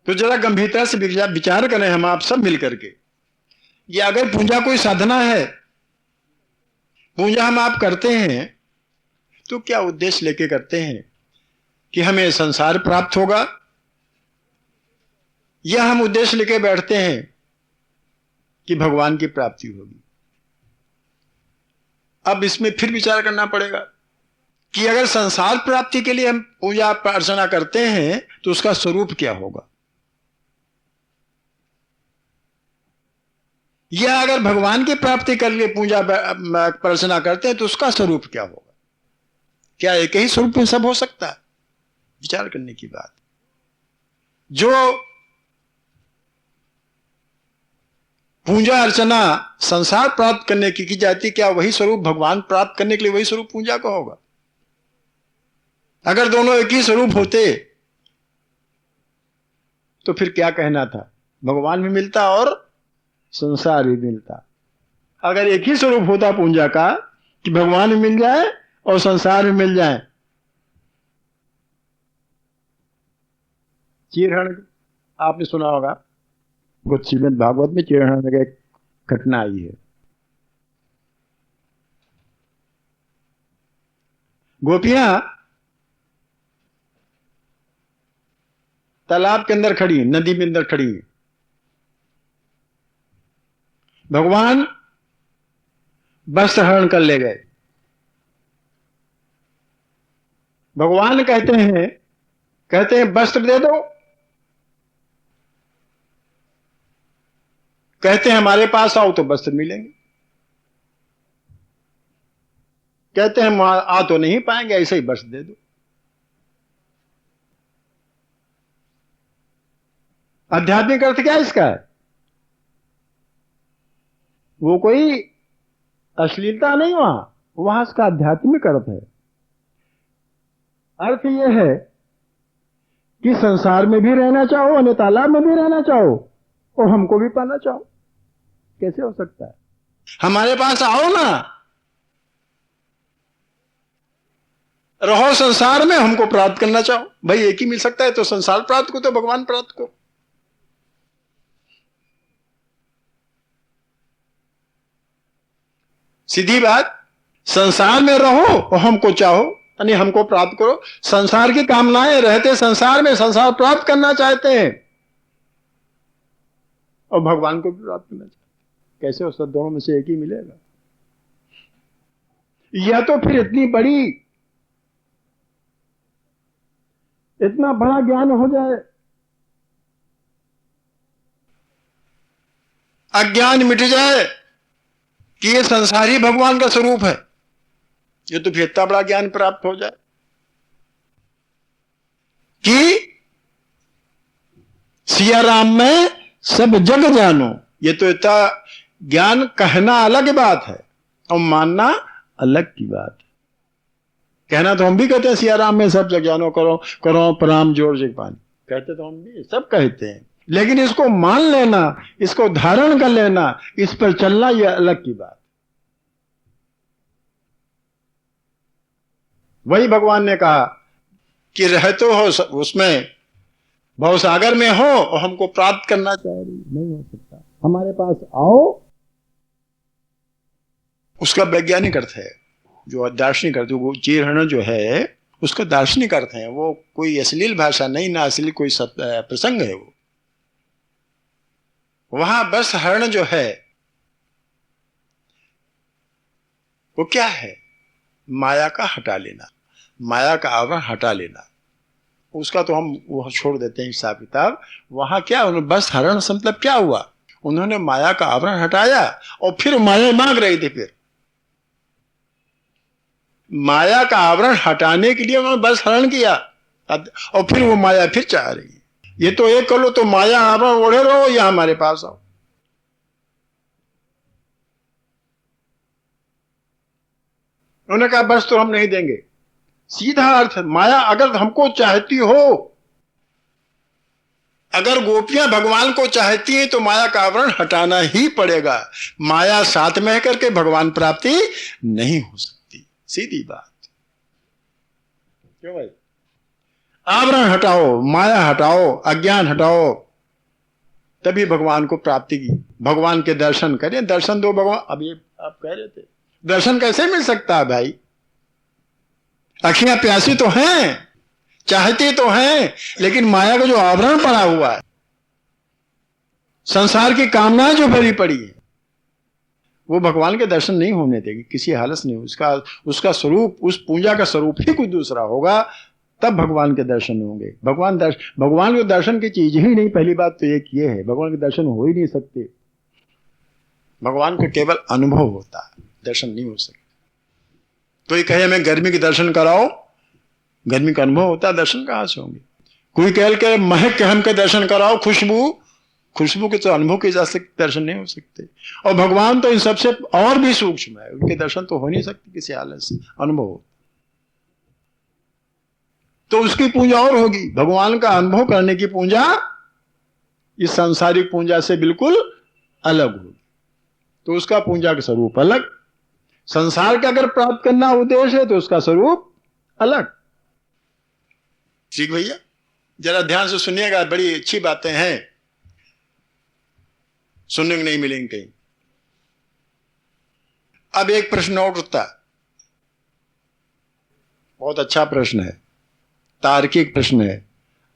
तो जरा गंभीरता से विचार करें हम आप सब मिलकर के, ये अगर पूजा कोई साधना है, पूजा हम आप करते हैं, तो क्या उद्देश्य लेके करते हैं कि हमें संसार प्राप्त होगा, या हम उद्देश्य लेके बैठते हैं कि भगवान की प्राप्ति होगी? अब इसमें फिर विचार करना पड़ेगा कि अगर संसार प्राप्ति के लिए हम पूजा अर्चना करते हैं तो उसका स्वरूप क्या होगा, या अगर भगवान की प्राप्ति कर लिए पूजा अर्चना करते हैं तो उसका स्वरूप क्या होगा? क्या एक ही स्वरूप में सब हो सकता है? विचार करने की बात। जो पूजा अर्चना संसार प्राप्त करने की जाती, क्या वही स्वरूप भगवान प्राप्त करने के लिए वही स्वरूप पूजा का होगा? अगर दोनों एक ही स्वरूप होते तो फिर क्या कहना था, भगवान भी मिलता और संसार भी मिलता। अगर एक ही स्वरूप होता पूजा का कि भगवान भी मिल जाए और संसार भी मिल जाए। चीरहरण आपने सुना होगा, कुछ श्रीमद् भागवत में चीरहरण में एक घटना आई है। गोपियां तालाब के अंदर खड़ी, नदी के अंदर खड़ी, भगवान वस्त्र हरण कर ले गए। भगवान कहते हैं वस्त्र दे दो, कहते हैं हमारे पास आओ तो वस्त्र मिलेंगे, कहते हैं हम आ तो नहीं पाएंगे, ऐसे ही वस्त्र दे दो। आध्यात्मिक अर्थ क्या इसका है? वो कोई अश्लीलता नहीं, वहां इसका आध्यात्मिक अर्थ है। अर्थ यह है कि संसार में भी रहना चाहो, अन्य तालाब में भी रहना चाहो, और हमको भी पाना चाहो। कैसे हो सकता है? हमारे पास आओ ना, रहो संसार में, हमको प्राप्त करना चाहो। भाई एक ही मिल सकता है, तो संसार प्राप्त को तो भगवान प्राप्त को। सीधी बात, संसार में रहो और हमको चाहो, यानी हमको प्राप्त करो। संसार की कामनाएं रहते संसार में, संसार प्राप्त करना चाहते हैं और भगवान को भी प्राप्त करना चाहते हैं। कैसे हो सकता? दोनों में से एक ही मिलेगा। या तो फिर इतना बड़ा ज्ञान हो जाए, अज्ञान मिट जाए कि ये संसार ही भगवान का स्वरूप है, ये तो फिर इतना बड़ा ज्ञान प्राप्त हो जाए कि सिया राम में सब जग जानो। ये तो इतना ज्ञान कहना अलग बात है और मानना अलग की बात है। कहना तो हम भी कहते हैं सिया राम में सब जग जानो, करो करो प्रणाम जोड़ जग पानी, कहते तो हम भी सब कहते हैं, लेकिन इसको मान लेना, इसको धारण कर लेना, इस पर चलना, यह अलग की बात। वही भगवान ने कहा कि रहते हो उसमें भवसागर में हो और हमको प्राप्त करना चाह रही, नहीं हो सकता। हमारे पास आओ, उसका वैज्ञानिक अर्थ है, जो दार्शनिक अर्थ, वो चीरहरण जो है उसका दार्शनिक अर्थ है। वो कोई अश्लील भाषा नहीं, ना अश्लील कोई प्रसंग है। वो वहां बस हरण जो है वो क्या है? माया का हटा लेना, माया का आवरण हटा लेना। उसका तो हम वो छोड़ देते हैं हिसाब किताब। वहां क्या, बस हरण मतलब क्या हुआ? उन्होंने माया का आवरण हटाया और फिर माया मांग रही थी। फिर माया का आवरण हटाने के लिए उन्होंने बस हरण किया और फिर वो माया फिर चाह रही है। ये तो एक कर लो तो माया आवरण ओढ़े रहो या हमारे पास आओ। उन्होंने कहा बस तो हम नहीं देंगे। सीधा अर्थ, माया अगर हमको चाहती हो, अगर गोपियां भगवान को चाहती हैं तो माया का आवरण हटाना ही पड़ेगा। माया साथ में करके भगवान प्राप्ति नहीं हो सकती, सीधी बात। क्यों भाई? आवरण हटाओ, माया हटाओ, अज्ञान हटाओ, तभी भगवान को प्राप्ति की, भगवान के दर्शन करें। दर्शन दो भगवान। अब ये आप कह रहे थे दर्शन कैसे मिल सकता है भाई? अखियां प्यासी तो हैं, चाहती तो हैं, लेकिन माया का जो आवरण पड़ा हुआ है, संसार की कामनाएं जो भरी पड़ी है, वो भगवान के दर्शन नहीं होने देगी किसी हालत नहीं। उसका स्वरूप, उस पूजा का स्वरूप ही कुछ दूसरा होगा, तब भगवान के दर्शन होंगे। भगवान के दर्शन की चीज ही नहीं। पहली बात तो ये है, भगवान के दर्शन हो ही नहीं सकते। भगवान को केवल अनुभव होता है, दर्शन नहीं हो सकते। तो ये कहे हमें गर्मी के दर्शन कराओ, गर्मी का अनुभव होता है, दर्शन कहां से होंगे? कोई कह के महक के हम के दर्शन कराओ, खुशबू के तो अनुभव के जा सकते, दर्शन नहीं हो सकते। और भगवान तो इन सबसे और भी सूक्ष्म है, उनके दर्शन तो हो नहीं सकते किसी हालत से, अनुभव हो। तो उसकी पूजा और होगी। भगवान का अनुभव करने की पूजा इस सांसारिक पूजा से बिल्कुल अलग होगी। तो उसका पूजा का स्वरूप अलग। संसार का अगर प्राप्त करना उद्देश्य है तो उसका स्वरूप अलग। ठीक भैया, जरा ध्यान से सुनिएगा, बड़ी अच्छी बातें हैं, सुनने को नहीं मिलेंगे कहीं। अब एक प्रश्न और उठता है, बहुत अच्छा प्रश्न है, तार्किक प्रश्न है।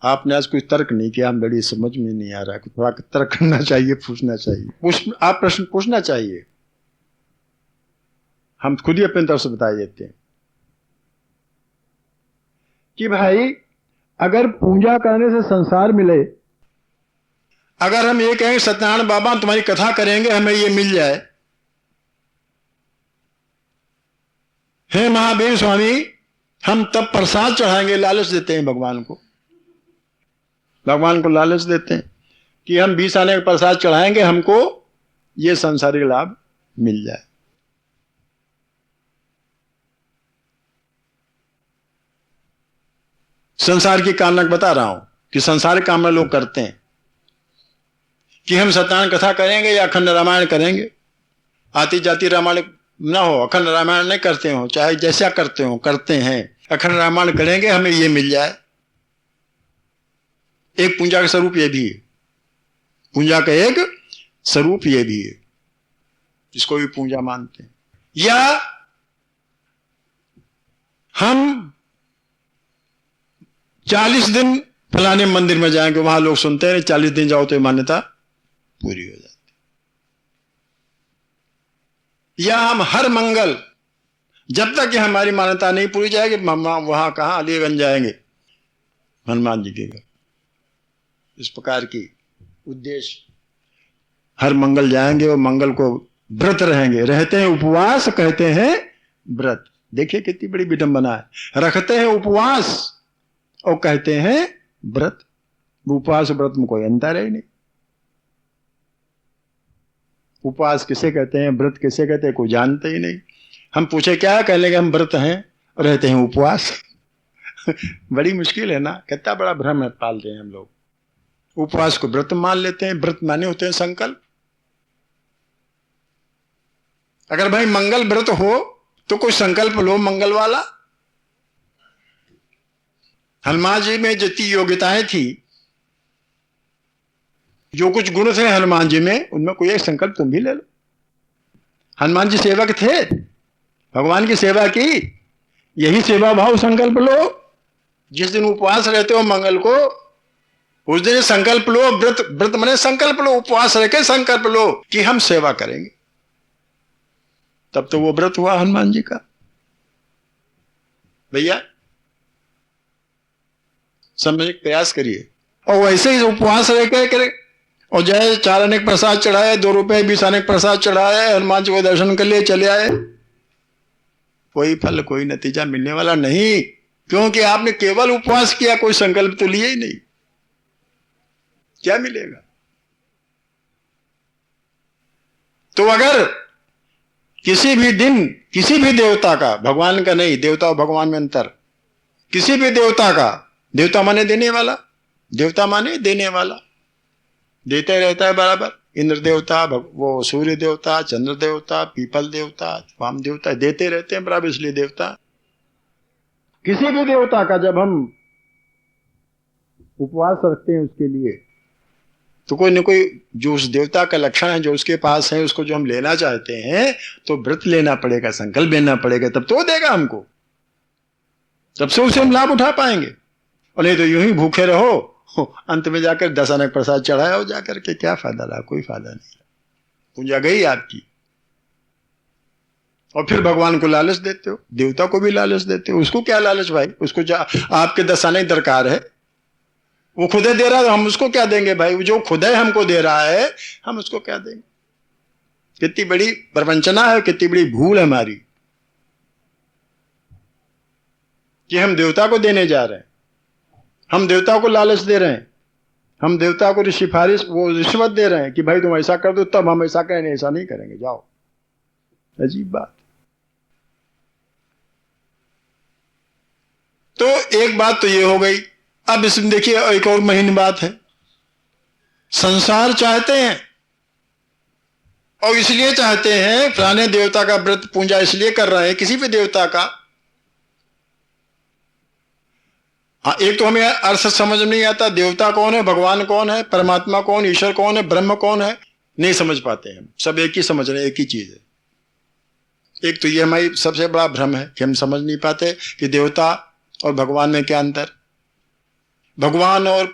आपने आज कोई तर्क नहीं किया, हम बड़ी समझ में नहीं आ रहा है, थोड़ा तर्क करना चाहिए, पूछना चाहिए। आप प्रश्न पूछना चाहिए, हम खुद ही अपने तरफ से बता देते हैं कि भाई अगर पूजा करने से संसार मिले, अगर हम ये कहें सत्यनारायण बाबा तुम्हारी कथा करेंगे हमें ये मिल जाए, हे महावीर स्वामी हम तब प्रसाद चढ़ाएंगे, लालच देते हैं भगवान को। भगवान को लालच देते हैं कि हम 20 आने का प्रसाद चढ़ाएंगे, हमको ये संसारिक लाभ मिल जाए। संसार की कामना बता रहा हूं कि संसार की कामना लोग करते हैं कि हम सत्यनारायण कथा करेंगे या अखंड रामायण करेंगे। आती जाती रामायण ना हो, अखंड रामायण नहीं करते हो, चाहे जैसा करते हो, करते हैं, अखंड रामायण करेंगे हमें ये मिल जाए। एक पूजा का स्वरूप ये भी है, पूजा का एक स्वरूप ये भी है, जिसको भी पूजा मानते हैं। या हम 40 दिन फलाने मंदिर में जाएंगे, वहां लोग सुनते हैं 40 दिन जाओ तो ये मान्यता पूरी हो जाती। या हम हर मंगल, जब तक कि हमारी मान्यता नहीं पूरी जाएगी, वहां कहां अलीगंज जाएंगे हनुमान जी के घर। इस प्रकार की उद्देश्य, हर मंगल जाएंगे और मंगल को व्रत रहेंगे, रहते हैं उपवास, कहते हैं व्रत। देखिए कितनी बड़ी विडंबना है, रखते हैं उपवास और कहते हैं व्रत। उपवास व्रत में कोई अंतर है नहीं। उपवास किसे कहते हैं, व्रत किसे कहते हैं, कोई जानते ही नहीं। हम पूछे क्या, कह लेंगे हम व्रत हैं और रहते हैं उपवास। बड़ी मुश्किल है ना, कितना बड़ा भ्रम है पालते हैं हम लोग। उपवास को व्रत मान लेते हैं, व्रत माने होते हैं संकल्प। अगर भाई मंगल व्रत हो तो कोई संकल्प लो मंगल वाला। हनुमान जी में जितनी योग्यताएं थी, जो कुछ गुण थे हनुमान जी में, उनमें कोई एक संकल्प तुम भी ले लो। हनुमान जी सेवक थे, भगवान की सेवा की, यही सेवा भाव संकल्प लो। जिस दिन उपवास रहते हो मंगल को, उस दिन संकल्प लो। व्रत माने संकल्प लो, उपवास रह के संकल्प लो कि हम सेवा करेंगे। तब तो वो व्रत हुआ हनुमान जी का। भैया समझने का प्रयास करिए। और वैसे ही उपवास रह के करे, और जय 4 आने प्रसाद चढ़ाए, 2 रुपए 20 आने प्रसाद चढ़ाए, हनुमान जी को दर्शन कर लिए, चले आए, कोई फल कोई नतीजा मिलने वाला नहीं। क्योंकि आपने केवल उपवास किया, कोई संकल्प तो लिया ही नहीं। क्या मिलेगा? तो अगर किसी भी दिन किसी भी देवता का, भगवान का नहीं, देवता और भगवान में अंतर, किसी भी देवता का, देवता माने देने वाला, देवता माने देने वाला, देते रहता है बराबर। इंद्र देवता, वो सूर्य देवता, चंद्र देवता, पीपल देवता, वाम देवता, देते रहते हैं बराबर, इसलिए देवता। किसी भी देवता का जब हम उपवास रखते हैं उसके लिए। तो कोई न कोई जो उस देवता का लक्षण है जो उसके पास है, उसको जो हम लेना चाहते हैं, तो व्रत लेना पड़ेगा, संकल्प लेना पड़ेगा, तब तो वो देगा हमको, तब से उसे हम लाभ उठा पाएंगे। और नहीं तो यूं ही भूखे रहो, अंत में जाकर 10 आने प्रसाद चढ़ाया हो जाकर के, क्या फायदा रहा? कोई फायदा नहीं रहा, पूजा गई आपकी। और फिर भगवान को लालच देते हो, देवता को भी लालच देते हो। उसको क्या लालच भाई? उसको आपके 10 आने दरकार है, वो खुदे दे रहा है, हम उसको क्या देंगे भाई? जो खुदे हमको दे रहा है, हम उसको क्या देंगे? कितनी बड़ी प्रवंचना है, कितनी बड़ी भूल है हमारी कि हम देवता को देने जा रहे हैं, हम देवता को लालच दे रहे हैं, हम देवता को सिफारिश, वो रिश्वत दे रहे हैं कि भाई तुम ऐसा कर दो तब हम ऐसा करेंगे, ऐसा नहीं करेंगे, जाओ। अजीब बात। तो एक बात तो ये हो गई। अब इसमें देखिए एक और महीन बात है, संसार चाहते हैं और इसलिए चाहते हैं, फलाने देवता का व्रत पूजा इसलिए कर रहे हैं, किसी भी देवता का। हाँ, एक तो हमें अर्थ समझ नहीं आता, देवता कौन है, भगवान कौन है, परमात्मा कौन, ईश्वर कौन है, ब्रह्म कौन है, नहीं समझ पाते हैं। सब एक ही समझ रहे हैं, एक ही चीज है। एक तो ये हमारी सबसे बड़ा भ्रम है कि हम समझ नहीं पाते कि देवता और भगवान में क्या अंतर, भगवान और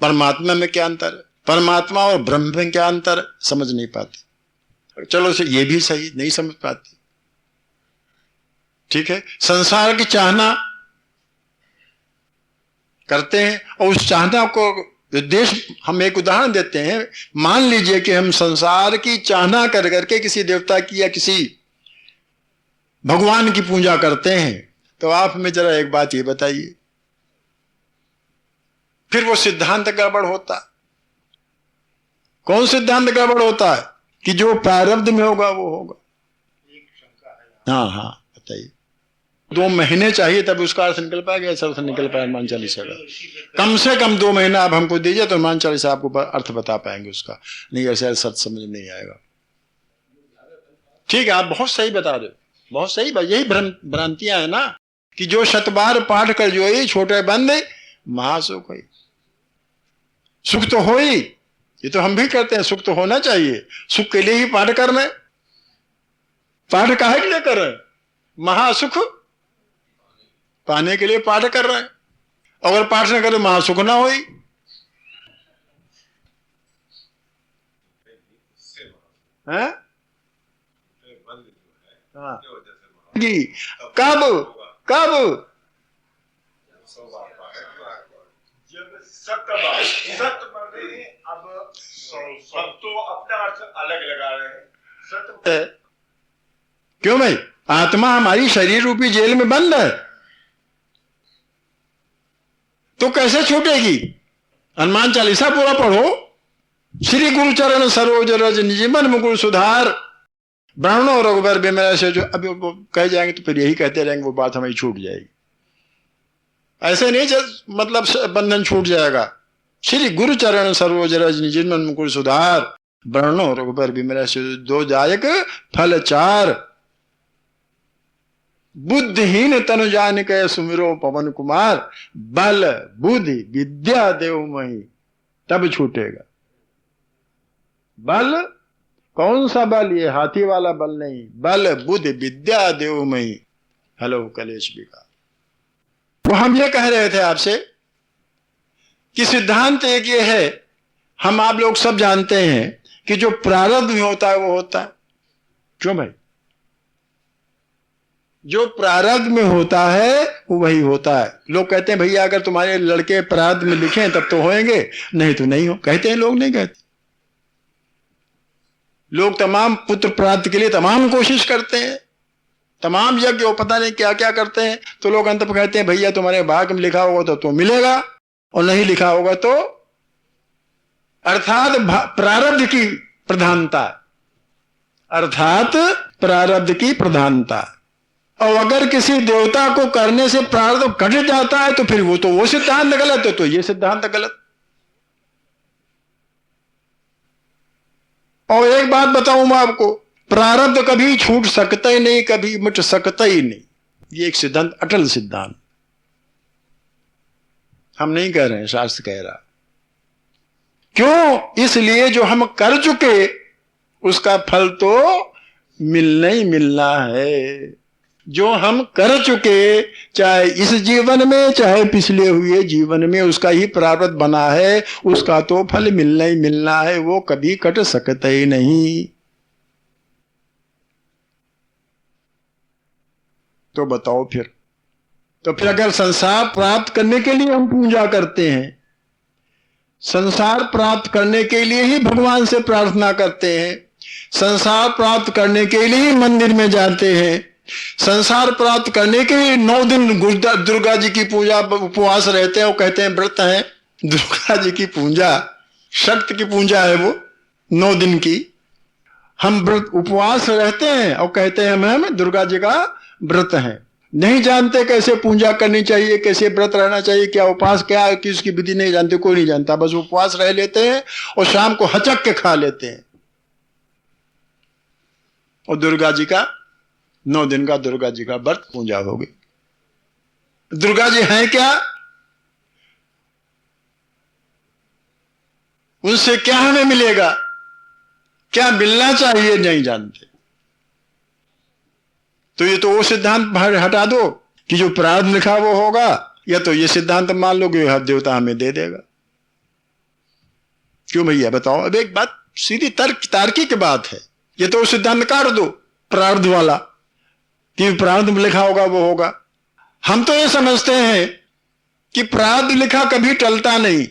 परमात्मा में क्या अंतर, परमात्मा और ब्रह्म में क्या अंतर, समझ नहीं पाते। चलो से ये भी सही, नहीं समझ पाते, ठीक है। संसार की चाहना करते हैं और उस चाहना को उद्देश्य, हम एक उदाहरण देते हैं। मान लीजिए कि हम संसार की चाहना कर करके किसी देवता की या किसी भगवान की पूजा करते हैं, तो आप हमें जरा एक बात ये बताइए, फिर वो सिद्धांत गड़बड़ होता है। कौन सिद्धांत गड़बड़ होता है? कि जो प्रारब्ध में होगा वो होगा। हाँ हाँ बताइए। 2 महीने चाहिए तब उसका अर्थ निकल पाएगा, सब निकल पाएगा हनुमान चालीसा का। कम से कम 2 महीना आप हमको दीजिए तो हनुमान चालीसा आपको अर्थ बता पाएंगे उसका, नहीं ऐसे सच समझ नहीं आएगा। ठीक है, आप बहुत सही बता रहे हो, बहुत सही बात। यही भ्रांतियां है ना कि जो 100 बार पाठ कर जो ही छोटे बंदे महासुख हुई। सुख तो हो ही, ये तो हम भी करते हैं, सुख तो होना चाहिए, सुख के लिए ही पाठ कर रहे। पाठ काहे के लिए कर रहे हैं? महासुख पाने के लिए पाठ कर रहे हैं। अगर पाठ न करे महासुख ना हो। कब कब अब सब तो अपना अर्थ अलग लगा रहे हैं। सत्य क्यों भाई? आत्मा हमारी शरीर रूपी जेल में बंद है, तो कैसे छूटेगी? हनुमान चालीसा पूरा पढ़ो। श्री गुरु चरण सरोज रज निज मन मुकुर सुधार, ब्राह्मणों रघुबर बिमला से, जो अभी वो कह जाएंगे तो फिर यही कहते रहेंगे, वो बात हमें छूट जाएगी। ऐसे नहीं मतलब बंधन छूट जाएगा। श्री गुरु चरण सरोज रज निज मन मुकुर सुधार, ब्राह्मणों रघुबर बिमला से, 2 जायक फल 4, बुद्धिहीन तनु जान के सुमिरो पवन कुमार, बल बुद्धि विद्या देव मही, तब छूटेगा। बल कौन सा बल? ये हाथी वाला बल नहीं, बल बुद्धि विद्या देव मही। हेलो कलेश विकार। वो हम ये कह रहे थे आपसे कि सिद्धांत एक ये है, हम आप लोग सब जानते हैं कि जो प्रारब्ध में होता है वो होता है। क्यों भाई? जो प्रारब्ध में होता है वो वही होता है। लोग कहते हैं भैया अगर तुम्हारे लड़के प्रारब्ध में लिखे तब तो होएंगे, नहीं तो नहीं हो। कहते हैं लोग, नहीं कहते। लोग तमाम पुत्र प्राप्ति के लिए तमाम कोशिश करते हैं, तमाम यज्ञ वो पता नहीं क्या क्या करते हैं, तो लोग अंत में कहते हैं भैया तुम्हारे भाग्य में लिखा होगा तो मिलेगा, और नहीं लिखा होगा तो। अर्थात प्रारब्ध की प्रधानता, अर्थात प्रारब्ध की प्रधानता। और अगर किसी देवता को करने से प्रारब्ध कट जाता है तो फिर वो सिद्धांत गलत है, तो ये सिद्धांत गलत। और एक बात बताऊं मैं आपको, प्रारब्ध कभी छूट सकता ही नहीं, कभी मिट सकता ही नहीं। ये एक सिद्धांत, अटल सिद्धांत। हम नहीं कह रहे हैं, शास्त्र कह रहा। क्यों? इसलिए जो हम कर चुके उसका फल तो मिलना ही मिलना है। जो हम कर चुके, चाहे इस जीवन में चाहे पिछले हुए जीवन में, उसका ही प्रारब्ध बना है, उसका तो फल मिलना ही मिलना है, वो कभी कट सकता ही नहीं। तो बताओ फिर, तो फिर अगर संसार प्राप्त करने के लिए हम पूजा करते हैं, संसार प्राप्त करने के लिए ही भगवान से प्रार्थना करते हैं, संसार प्राप्त करने के लिए ही मंदिर में जाते हैं, संसार प्राप्त करने के लिए 9 दिन दुर्गा जी की पूजा उपवास रहते हैं, वो कहते हैं व्रत है। दुर्गा जी की पूजा शक्ति की पूजा है, वो 9 दिन की। हम व्रत उपवास रहते हैं और कहते हैं हम दुर्गा जी का व्रत है। नहीं जानते कैसे पूजा करनी चाहिए, कैसे व्रत रहना चाहिए, क्या उपास क्या है, कि उसकी विधि नहीं जानते, कोई नहीं जानता। बस उपवास रह लेते हैं और शाम को हचक के खा लेते हैं। और दुर्गा जी का 9 दिन का दुर्गा जी का व्रत पूजा हो गई। दुर्गा जी हैं क्या? उनसे क्या हमें मिलेगा, क्या मिलना चाहिए, नहीं जानते। तो ये तो वो सिद्धांत हटा दो कि जो प्रारब्ध लिखा वो होगा, या तो ये सिद्धांत मान लो कि देवता हमें दे देगा। क्यों भैया बताओ? अब एक बात सीधी तार्किक बात है। ये तो सिद्धांत काट दो प्रारब्ध वाला कि प्रारब्ध लिखा होगा वो होगा। हम तो ये समझते हैं कि प्रारब्ध लिखा कभी टलता नहीं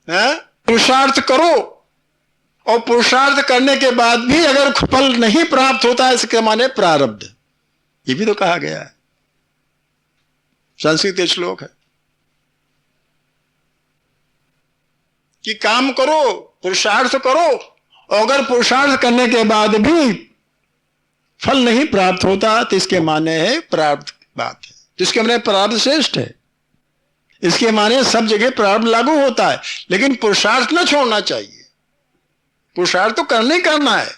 है। पुरुषार्थ करो, और पुरुषार्थ करने के बाद भी अगर फल नहीं प्राप्त होता है, इसके माने प्रारब्ध। ये भी तो कहा गया है, संस्कृत श्लोक है कि काम करो, पुरुषार्थ करो, और अगर पुरुषार्थ करने के बाद भी फल नहीं प्राप्त होता तो इसके माने है प्रारब्ध की बात है। तो इसके माने प्रारब्ध श्रेष्ठ है। इसके माने सब जगह प्रारब्ध लागू होता है, लेकिन पुरुषार्थ न छोड़ना चाहिए। पुरुषार्थ तो करना ही करना है।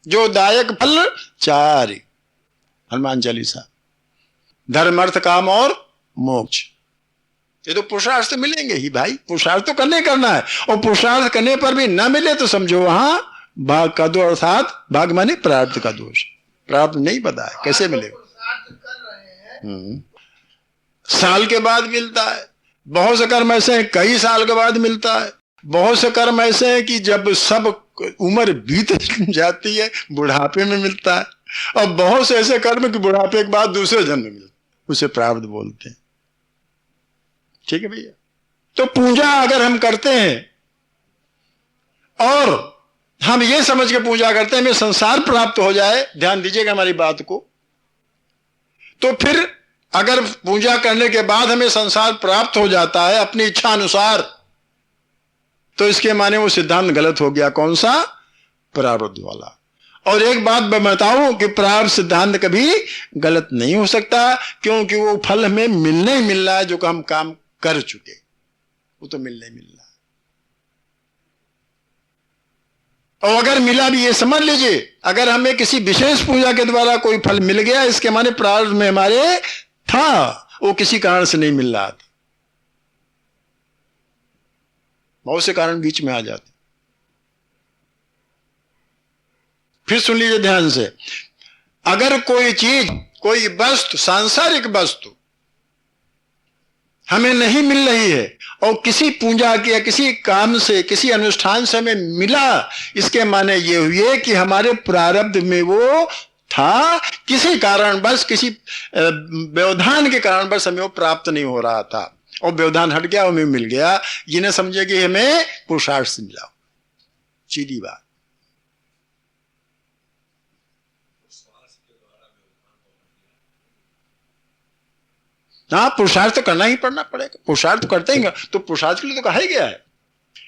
जो दायक फल 4, हनुमान चालीसा, धर्म अर्थ काम और मोक्ष। ये तो पुरुषार्थ से मिलेंगे ही भाई, पुरुषार्थ तो करने करना है। और पुरुषार्थ करने पर भी ना मिले तो समझो वहां भाग का दोष, अर्थात भाग माने प्रारब्ध का दोष। प्रारब्ध नहीं पता है कैसे मिलेगा। साल के बाद मिलता है, बहुत से कर्म ऐसे हैं कई साल के बाद मिलता है, बहुत से कर्म ऐसे हैं कि जब सब उम्र बीत जाती है बुढ़ापे में मिलता है, और बहुत से ऐसे कर्म कि बुढ़ापे के बाद दूसरे जन्म में मिलता है, उसे प्रारब्ध बोलते हैं। ठीक है भैया? तो पूजा अगर हम करते हैं और हम ये समझ के पूजा करते हैं हमें संसार प्राप्त हो जाए, ध्यान दीजिएगा हमारी बात को, तो फिर अगर पूजा करने के बाद हमें संसार प्राप्त हो जाता है अपनी इच्छा अनुसार, तो इसके माने वो सिद्धांत गलत हो गया। कौन सा? प्रारब्ध वाला। और एक बात मैं बताऊं कि प्रारब्ध सिद्धांत कभी गलत नहीं हो सकता, क्योंकि वो फल हमें मिलने ही मिल रहा है। जो हम काम कर चुके वो तो मिलने मिल रहा है। और अगर मिला भी, ये समझ लीजिए, अगर हमें किसी विशेष पूजा के द्वारा कोई फल मिल गया, इसके माने प्रारब्ध में हमारे था, वो किसी कारण से नहीं मिल रहा था। बहुत से कारण बीच में आ जाते। फिर सुन लीजिए ध्यान से, अगर कोई चीज, कोई वस्तु, सांसारिक वस्तु हमें नहीं मिल रही है और किसी पूजा के या किसी काम से, किसी अनुष्ठान से हमें मिला, इसके माने ये हुए कि हमारे प्रारब्ध में वो था, किसी कारण बस, किसी व्यवधान के कारण बस हमें वो प्राप्त नहीं हो रहा था, और व्यवधान हट गया, हमें मिल गया। ये न समझे कि हमें पुरुषार्थ से मिला, सीधी बात। हाँ, पुरुषार्थ तो करना ही पड़ेगा। पुरुषार्थ तो करते ही, तो पुरुषार्थ के लिए तो कहा ही गया है।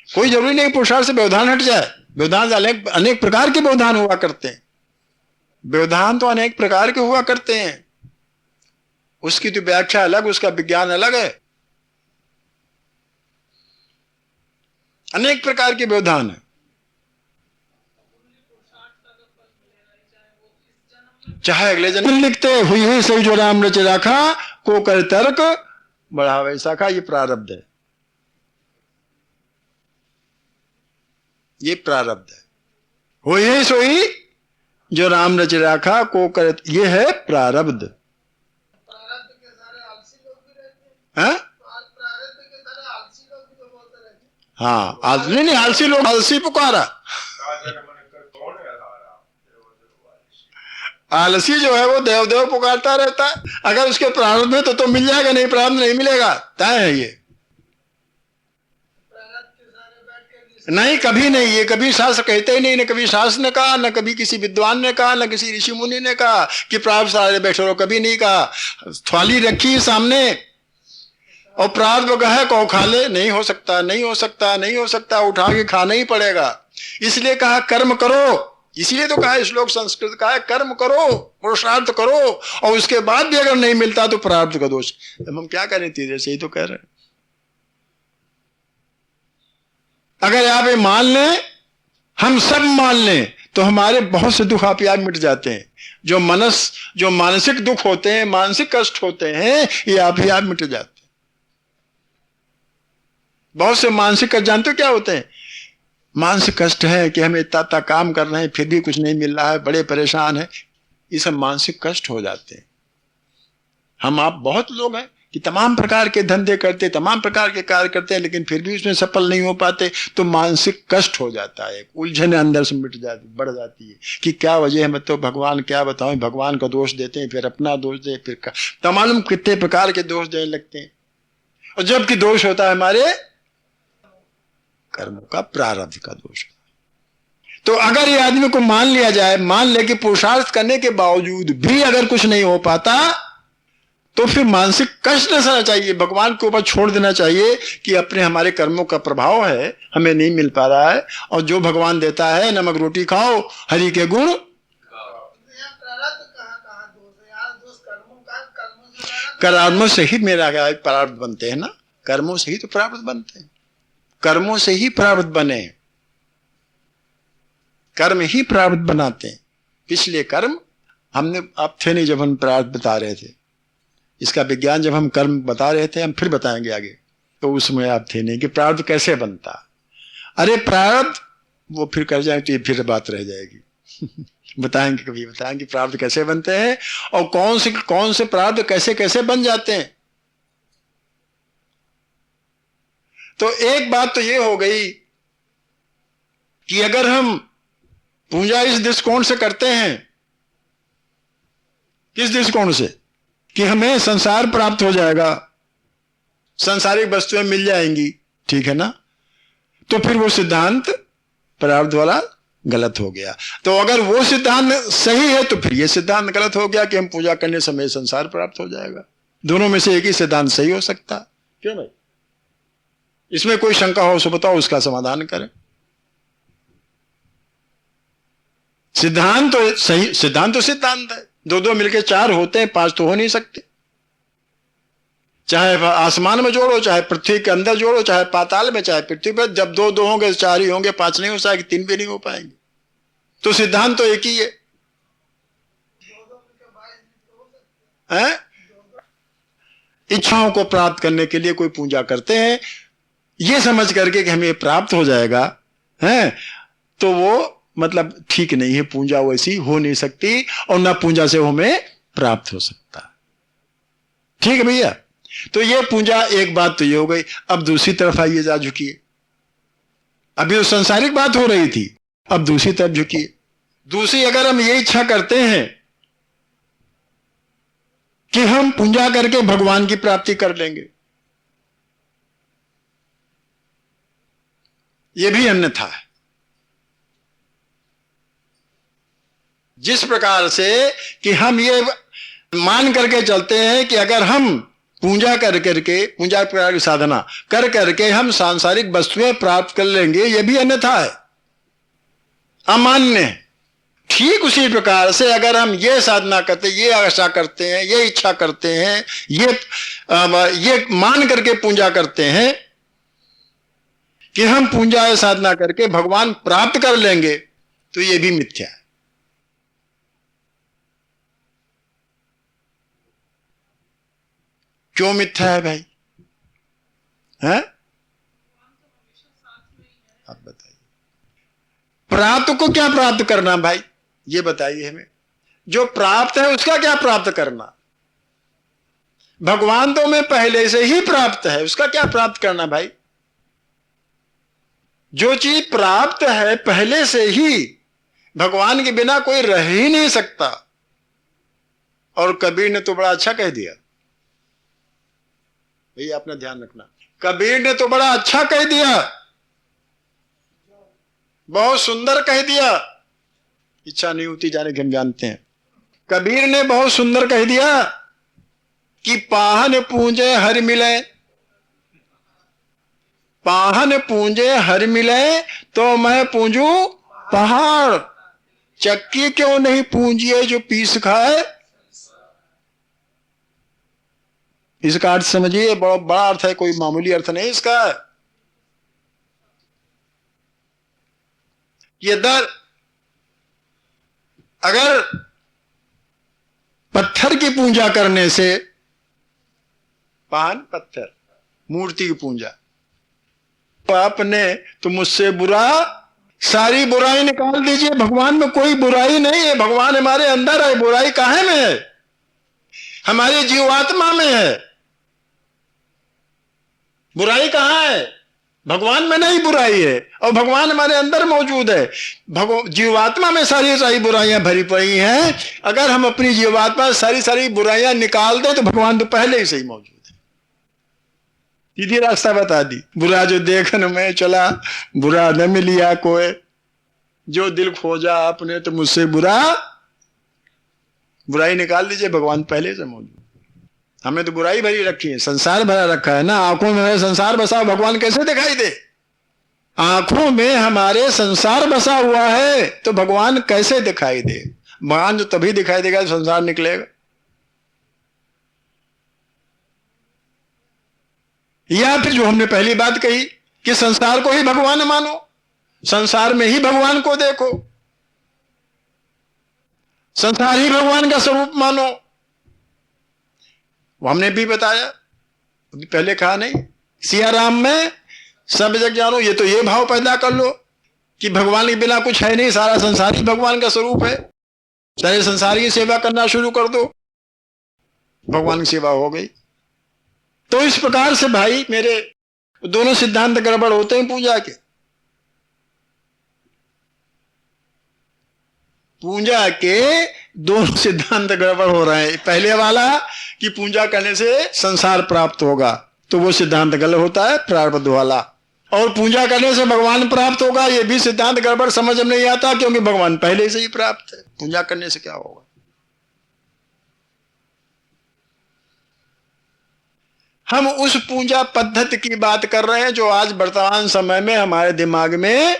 कोई जरूरी नहीं पुरुषार्थ से व्यवधान हट जाए। व्यवधान अनेक प्रकार के व्यवधान हुआ करते हैं। व्यवधान तो अनेक प्रकार के हुआ करते हैं, उसकी तो व्याख्या अलग, उसका विज्ञान अलग है। अनेक प्रकार के व्यवधान है। चाहे अगले जन्म लिखते, हुई हुई सही जो राम रच राखा, को कर तर्क बढ़ावे शाखा। ये प्रारब्ध है, ये प्रारब्ध है। हुई हुई सोई जो राम रच राखा, को कर, ये है प्रारब्ध। प्रारब्ध के सारे आलसी लोग भी रहते हैं। हाँ प्रारब्ध के सारे आलसी लोग भी तो बोलते रहते हैं। हाँ, आलसी नहीं, आलसी लोग, आलसी पुकारा। आलसी जो है वो देव देव पुकारता रहता है। अगर उसके प्रारब्ध में तो मिल जाएगा, नहीं प्रारब्ध नहीं मिलेगा, तय है ये। नहीं, कभी नहीं, ये कभी शास्त्र कहते ही नहीं, न कभी शास्त्र ने कहा, न कभी किसी विद्वान ने कहा, न किसी ऋषि मुनि ने कहा कि प्रारब्ध सारे बैठे रहो, कभी नहीं कहा। थाली रखी सामने और प्रारब्ध है कहो खा ले, नहीं हो सकता, नहीं हो सकता, नहीं हो सकता, उठा के खाना ही पड़ेगा। इसलिए कहा कर्म करो, इसीलिए तो कहा श्लोक संस्कृत का है, कर्म करो, पुरुषार्थ करो, और उसके बाद भी अगर नहीं मिलता तो प्रारब्ध का दोष। हम क्या करें, तेरे से ही तो कह रहे हैं। अगर आप ये मान लें, हम सब मान लें, तो हमारे बहुत से दुख आप याद मिट जाते हैं। जो मानसिक दुख होते हैं, मानसिक कष्ट होते हैं, ये आप याद मिट जाते हैं। बहुत से मानसिक कष्ट जानते हो क्या होते हैं? मानसिक कष्ट है कि हमें इतना काम कर रहे हैं फिर भी कुछ नहीं मिल रहा है, बड़े परेशान हैं, ये सब मानसिक कष्ट हो जाते हैं। हम आप बहुत लोग हैं कि तमाम प्रकार के धंधे करते, तमाम प्रकार के कार्य करते हैं, लेकिन फिर भी उसमें सफल नहीं हो पाते, तो मानसिक कष्ट हो जाता है, उलझन अंदर से मिट जाती, बढ़ जाती है कि क्या वजह है। मैं तो भगवान क्या बताऊं, भगवान का दोष देते हैं, फिर अपना दोष दे, फिर तमाम कितने प्रकार के दोष देने लगते हैं। और जबकि दोष होता है हमारे कर्मों का, प्रारब्ध का दोष। तो अगर ये आदमी को मान लिया जाए, मान ले कि पुरुषार्थ करने के बावजूद भी अगर कुछ नहीं हो पाता, तो फिर मानसिक कष्ट न सहना चाहिए, भगवान के ऊपर छोड़ देना चाहिए कि अपने हमारे कर्मों का प्रभाव है, हमें नहीं मिल पा रहा है, और जो भगवान देता है नमक रोटी खाओ, हरि के गुण। कर्मों से ही मेरा प्रारब्ध बनते हैं ना, कर्मों से ही तो प्रारब्ध बनते हैं, कर्मों से ही प्रारब्ध बने, कर्म ही प्रारब्ध बनाते हैं। पिछले कर्म हमने, आप थे नहीं जब हम प्रारब्ध बता रहे थे, इसका विज्ञान जब हम कर्म बता रहे थे, हम फिर बताएंगे आगे, तो उसमें आप थे नहीं कि प्रारब्ध कैसे बनता। अरे प्रारब्ध वो फिर कर जाए तो ये फिर बात रह जाएगी बताएंगे, कभी बताएंगे प्रारब्ध कैसे बनते हैं और कौन से प्रारब्ध कैसे कैसे बन जाते हैं। तो एक बात तो ये हो गई कि अगर हम पूजा इस दृष्टिकोण से करते हैं, किस दृष्टिकोण से, कि हमें संसार प्राप्त हो जाएगा, सांसारिक वस्तुएं मिल जाएंगी, ठीक है ना, तो फिर वो सिद्धांत प्रारब्ध वाला गलत हो गया। तो अगर वो सिद्धांत सही है तो फिर ये सिद्धांत गलत हो गया कि हम पूजा करने समय संसार प्राप्त हो जाएगा। दोनों में से एक ही सिद्धांत सही हो सकता, क्यों भाई? इसमें कोई शंका हो सो बताओ, उसका समाधान करें। सिद्धांत तो सही, सिद्धांत तो सिद्धांत है, दो दो मिलके चार होते हैं, पांच तो हो नहीं सकते। चाहे आसमान में जोड़ो, चाहे पृथ्वी के अंदर जोड़ो, चाहे पाताल में, चाहे पृथ्वी पर, जब दो दो होंगे चार ही होंगे, पांच नहीं हो सकेंगे, तीन भी नहीं हो पाएंगे। तो सिद्धांत तो एक ही है। इच्छाओं को प्राप्त करने के लिए कोई पूजा करते हैं, ये समझ करके कि हमें प्राप्त हो जाएगा, है, तो वो मतलब ठीक नहीं है। पूजा वैसी हो नहीं सकती और ना पूजा से हमें प्राप्त हो सकता। ठीक है भैया? तो ये पूजा, एक बात तो ये हो गई। अब दूसरी तरफ आइए, जा झुकिए। अभी तो सांसारिक बात हो रही थी, अब दूसरी तरफ झुकिए। दूसरी, अगर हम ये इच्छा करते हैं कि हम पूजा करके भगवान की प्राप्ति कर लेंगे, ये भी अन्यथा है। जिस प्रकार से कि हम ये मान करके चलते हैं कि अगर हम पूजा कर करके, पूजा प्रकार की साधना कर करके हम सांसारिक वस्तुएं प्राप्त कर लेंगे, यह भी अन्यथा है, अमान्य है। ठीक उसी प्रकार से अगर हम ये साधना करते, ये आशा करते हैं, ये इच्छा करते हैं, ये मान करके पूजा करते हैं कि हम पूजा या साधना करके भगवान प्राप्त कर लेंगे, तो ये भी मिथ्या है। क्यों मिथ्या है भाई? हैं? आप बताइए, प्राप्त को क्या प्राप्त करना भाई, ये बताइए हमें। जो प्राप्त है उसका क्या प्राप्त करना? भगवान तो मैं पहले से ही प्राप्त है, उसका क्या प्राप्त करना भाई? जो चीज प्राप्त है पहले से ही, भगवान के बिना कोई रह ही नहीं सकता। और कबीर ने तो बड़ा अच्छा कह दिया, भैया अपना ध्यान रखना, कबीर ने तो बड़ा अच्छा कह दिया, बहुत सुंदर कह दिया। इच्छा नहीं होती जाने की, हम जानते हैं। कबीर ने बहुत सुंदर कह दिया कि पाहन पूंजे हर मिले, पाहन पूंजे हर मिले तो मैं पूंजू पहाड़, चक्की क्यों नहीं पूंजिए जो पीस खाए। इसका अर्थ समझिए, बहुत बड़ा अर्थ है, कोई मामूली अर्थ नहीं इसका। ये दर अगर पत्थर की पूजा करने से, पान पत्थर, मूर्ति की पूजा, पाप ने तो मुझसे बुरा, सारी बुराई निकाल दीजिए। भगवान में कोई बुराई नहीं है, भगवान हमारे अंदर है। बुराई काहे में है? हमारे जीवात्मा में है। बुराई कहां है? भगवान में नहीं बुराई है, और भगवान हमारे अंदर मौजूद है। जीवात्मा में सारी सारी बुराइयां भरी पड़ी हैं। अगर हम अपनी जीवात्मा सारी सारी बुराइयां निकाल दें तो भगवान तो पहले ही से ही मौजूद है। सीधी रास्ता बता दी, बुरा जो देखन में चला बुरा न मिलिया कोई, जो दिल खोजा आपने तो मुझसे बुरा, बुराई निकाल दीजिए, भगवान पहले से मौजूद। हमने तो बुराई भरी रखी है, संसार भरा रखा है ना। आंखों में संसार बसा, भगवान कैसे दिखाई दे? आंखों में हमारे संसार बसा हुआ है तो भगवान कैसे दिखाई दे? भगवान जो तभी दिखाई देगा तो संसार निकलेगा। या फिर जो हमने पहली बात कही कि संसार को ही भगवान मानो, संसार में ही भगवान को देखो, संसार ही भगवान का स्वरूप मानो। वो हमने भी बताया, अभी पहले कहा नहीं, सिया राम में सब जग जानो, ये तो ये भाव पैदा कर लो कि भगवान के बिना कुछ है नहीं, सारा संसार ही भगवान का स्वरूप है, सारे संसार की सेवा करना शुरू कर दो, भगवान की सेवा हो गई। तो इस प्रकार से भाई मेरे दोनों सिद्धांत गड़बड़ होते हैं पूजा के। पूजा के दोनों सिद्धांत गड़बड़ हो रहे हैं। पहले वाला कि पूजा करने से संसार प्राप्त होगा, तो वो सिद्धांत गलत होता है, प्रारब्ध वाला। और पूजा करने से भगवान प्राप्त होगा, ये भी सिद्धांत गड़बड़, समझ में नहीं आता, क्योंकि भगवान पहले से ही प्राप्त है। पूजा करने से क्या होगा? हम उस पूजा पद्धति की बात कर रहे हैं जो आज वर्तमान समय में हमारे दिमाग में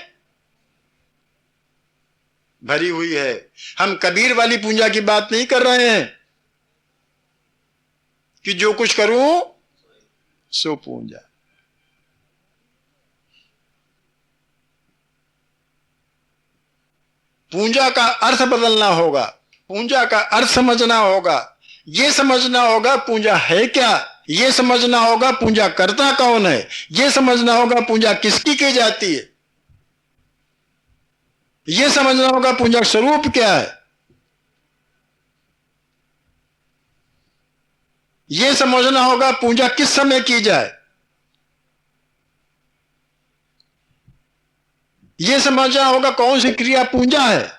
भरी हुई है। हम कबीर वाली पूजा की बात नहीं कर रहे हैं कि जो कुछ करूं सो पूजा। पूजा का अर्थ बदलना होगा, पूजा का अर्थ समझना होगा, ये समझना होगा पूजा है क्या, ये समझना होगा पूजा करता कौन है, ये समझना होगा पूजा किसकी की जाती है, ये समझना होगा पूजा स्वरूप क्या है, ये समझना होगा पूजा किस समय की जाए, ये समझना होगा कौन सी क्रिया पूजा है।